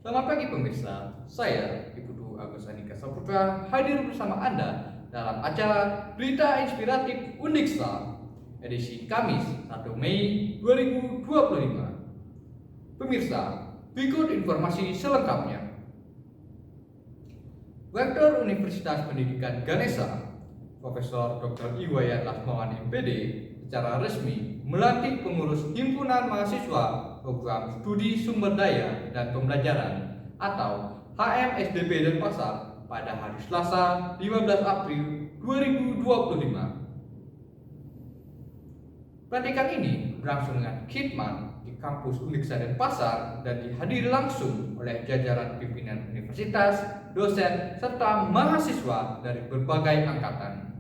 Selamat pagi pemirsa, saya Ibu Agus Andika Saputra hadir bersama Anda dalam acara Berita Inspiratif Undiksa edisi Kamis 1 Mei 2025. Pemirsa, berikut informasi selengkapnya. Rektor Universitas Pendidikan Ganesha, Profesor Dr. Iwayan Lasmawan MPD, secara resmi melantik pengurus Himpunan Mahasiswa Program Studi Sumber Daya dan Pembelajaran atau HMSDP Denpasar pada hari Selasa 15 April 2025. Pelantikan ini berlangsung dengan khidmat di kampus Uniksa Denpasar dan dihadiri langsung oleh jajaran pimpinan universitas, dosen, serta mahasiswa dari berbagai angkatan.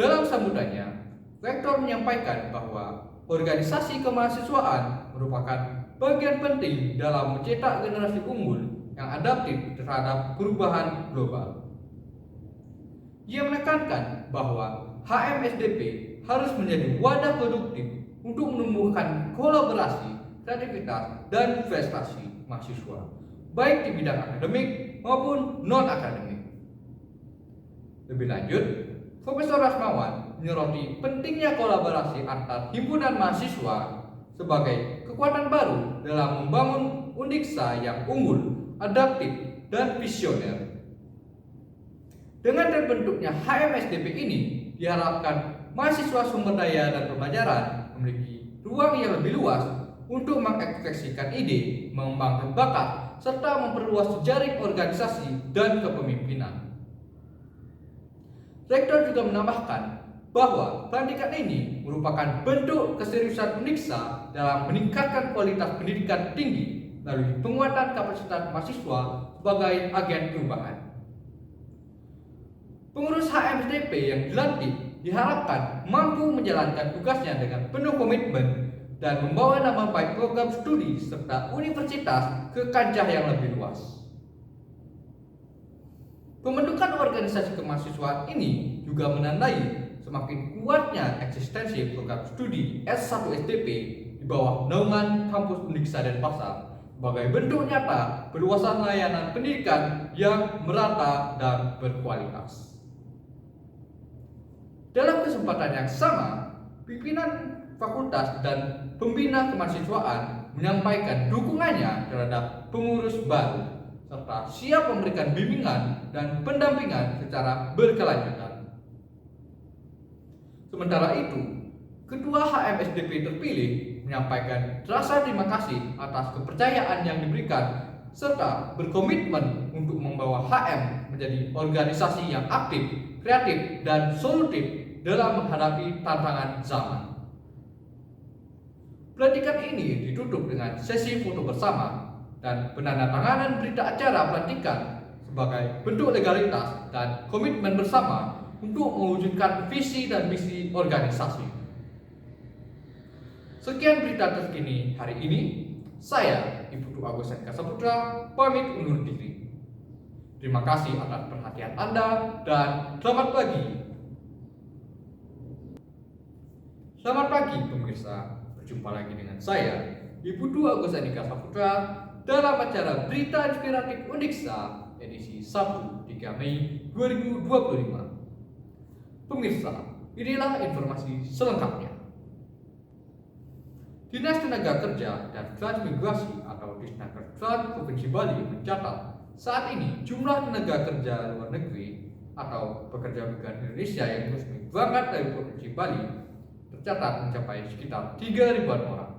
Dalam sambutannya, Rektor menyampaikan bahwa organisasi kemahasiswaan merupakan bagian penting dalam mencetak generasi unggul yang adaptif terhadap perubahan global. Ia menekankan bahwa HMSDP harus menjadi wadah produktif untuk menumbuhkan kolaborasi, kreativitas, dan prestasi mahasiswa, baik di bidang akademik maupun non-akademik. Lebih lanjut, Profesor Lasmawan menyoroti pentingnya kolaborasi antar himpunan mahasiswa sebagai kekuatan baru dalam membangun Undiksa yang unggul, adaptif, dan visioner. Dengan terbentuknya HMSDP ini, diharapkan mahasiswa sumber daya dan pembelajaran memiliki ruang yang lebih luas untuk mengekspresikan ide, mengembangkan bakat, serta memperluas jejaring organisasi dan kepemimpinan. Rektor juga menambahkan bahwa pelantikan ini merupakan bentuk keseriusan Undiksa dalam meningkatkan kualitas pendidikan tinggi melalui penguatan kapasitas mahasiswa sebagai agen perubahan. Pengurus HMSDP yang dilantik diharapkan mampu menjalankan tugasnya dengan penuh komitmen dan membawa nama baik program studi serta universitas ke kancah yang lebih luas. Pembentukan organisasi kemahasiswaan ini juga menandai semakin kuatnya eksistensi program studi S1 SDP di bawah naungan kampus Undiksa Denpasar sebagai bentuk nyata perluasan layanan pendidikan yang merata dan berkualitas. Dalam kesempatan yang sama, pimpinan fakultas dan pembina kemahasiswaan menyampaikan dukungannya terhadap pengurus baru serta siap memberikan bimbingan dan pendampingan secara berkelanjutan. Sementara itu, Ketua HMSDP terpilih menyampaikan rasa terima kasih atas kepercayaan yang diberikan serta berkomitmen untuk membawa HM menjadi organisasi yang aktif, kreatif, dan solutif dalam menghadapi tantangan zaman. Pelantikan ini ditutup dengan sesi foto bersama dan penandatanganan berita acara pelantikan sebagai bentuk legalitas dan komitmen bersama untuk mewujudkan visi dan misi organisasi. Sekian berita terkini hari ini. Saya Ibu Agus Andika Saputra pamit undur diri. Terima kasih atas perhatian Anda dan selamat pagi. Selamat pagi pemirsa. Berjumpa lagi dengan saya Ibu Agus Andika Saputra dalam acara Berita Inspiratif Undiksa edisi Sabtu 3 Mei 2025. Pemirsa, inilah informasi selengkapnya. Dinas Tenaga Kerja dan Transmigrasi atau Disnaker Trans Provinsi Bali mencatat saat ini jumlah tenaga kerja luar negeri atau pekerja migran Indonesia yang resmi berangkat dari Provinsi Bali tercatat mencapai sekitar 3.000-an orang.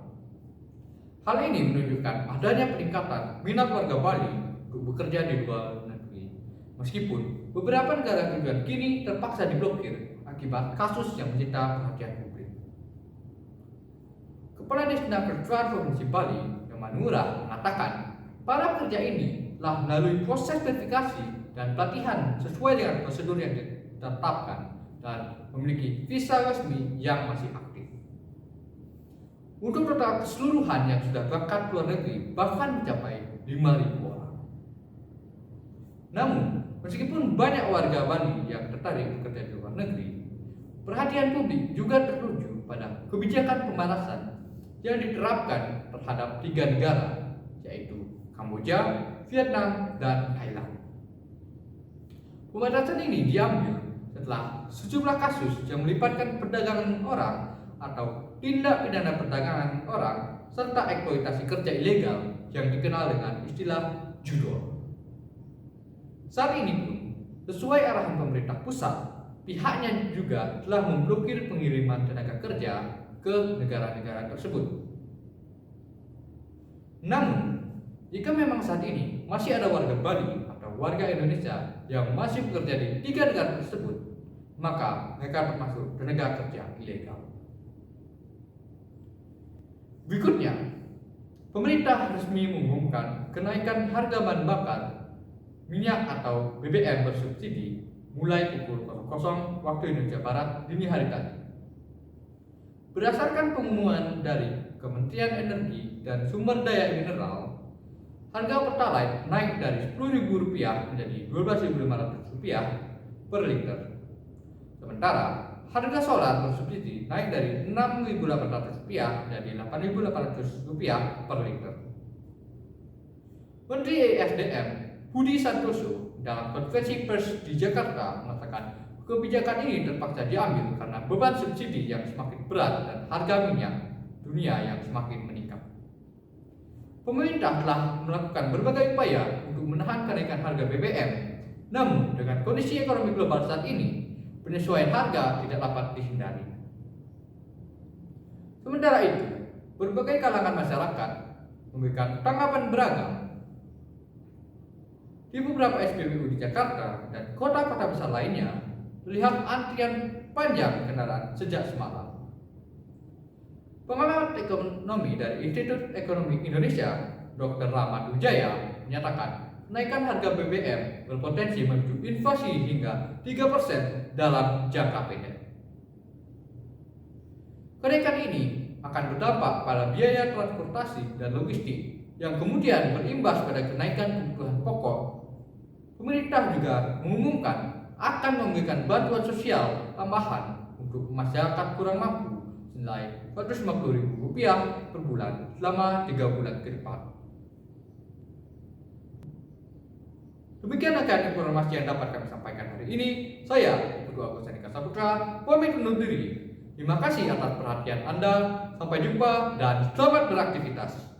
Hal ini menunjukkan adanya peningkatan minat warga Bali untuk bekerja di luar negeri. Meskipun beberapa negara tujuan kini terpaksa diblokir akibat kasus yang menyita perhatian publik. Kepala Disnaker Trans Provinsi Bali, Yamanura, mengatakan para pekerja ini telah melalui proses verifikasi dan pelatihan sesuai dengan prosedur yang ditetapkan dan memiliki visa resmi yang masih aktif. Untuk total keseluruhan yang sudah berangkat ke luar negeri bahkan mencapai 5.000 orang. Namun, meskipun banyak warga Bali yang tertarik bekerja di luar negeri, perhatian publik juga tertuju pada kebijakan pembatasan yang diterapkan terhadap 3 negara, yaitu Kamboja, Vietnam, dan Thailand. Pembatasan ini diambil setelah sejumlah kasus yang melibatkan perdagangan orang atau tindak pidana perdagangan orang serta eksploitasi kerja ilegal yang dikenal dengan istilah judol. Saat ini pun, sesuai arahan pemerintah pusat, pihaknya juga telah memblokir pengiriman tenaga kerja ke negara-negara tersebut. Namun, jika memang saat ini masih ada warga Bali atau warga Indonesia yang masih bekerja di 3 negara tersebut, maka mereka termasuk tenaga kerja ilegal. Berikutnya, pemerintah resmi mengumumkan kenaikan harga bahan bakar minyak atau BBM bersubsidi mulai pukul 00 waktu Indonesia Barat dini hari tadi. Berdasarkan pengumuman dari Kementerian Energi dan Sumber Daya Mineral, harga Pertalite naik dari Rp10.000 menjadi Rp12.500 per liter. Sementara harga solar bersubsidi naik dari Rp6.800 menjadi Rp8.800 per liter. Menteri ESDM Budi Santoso dalam konferensi pers di Jakarta mengatakan kebijakan ini terpaksa diambil karena beban subsidi yang semakin berat dan harga minyak dunia yang semakin meningkat. Pemerintah telah melakukan berbagai upaya untuk menahan kenaikan harga BBM, namun dengan kondisi ekonomi global saat ini, penyesuaian harga tidak dapat dihindari. Sementara itu, berbagai kalangan masyarakat memberikan tanggapan beragam. Di beberapa SPBU di Jakarta dan kota-kota besar lainnya, terlihat antrian panjang kendaraan sejak semalam. Pengamat ekonomi dari Institut Ekonomi Indonesia, Dr. Rahmat Wijaya, menyatakan kenaikan harga BBM berpotensi memicu inflasi hingga 3% dalam jangka pendek. Kenaikan ini akan berdampak pada biaya transportasi dan logistik yang kemudian berimbas pada kenaikan kebutuhan pokok. Pemerintah juga mengumumkan akan memberikan bantuan sosial tambahan untuk masyarakat kurang mampu senilai Rp150.000 per bulan selama 3 bulan ke depan. Demikian akan informasi yang dapat kami sampaikan hari ini. Saya, Teguh Agus Andika Saputra, pamit undur diri. Terima kasih atas perhatian Anda. Sampai jumpa dan selamat beraktivitas.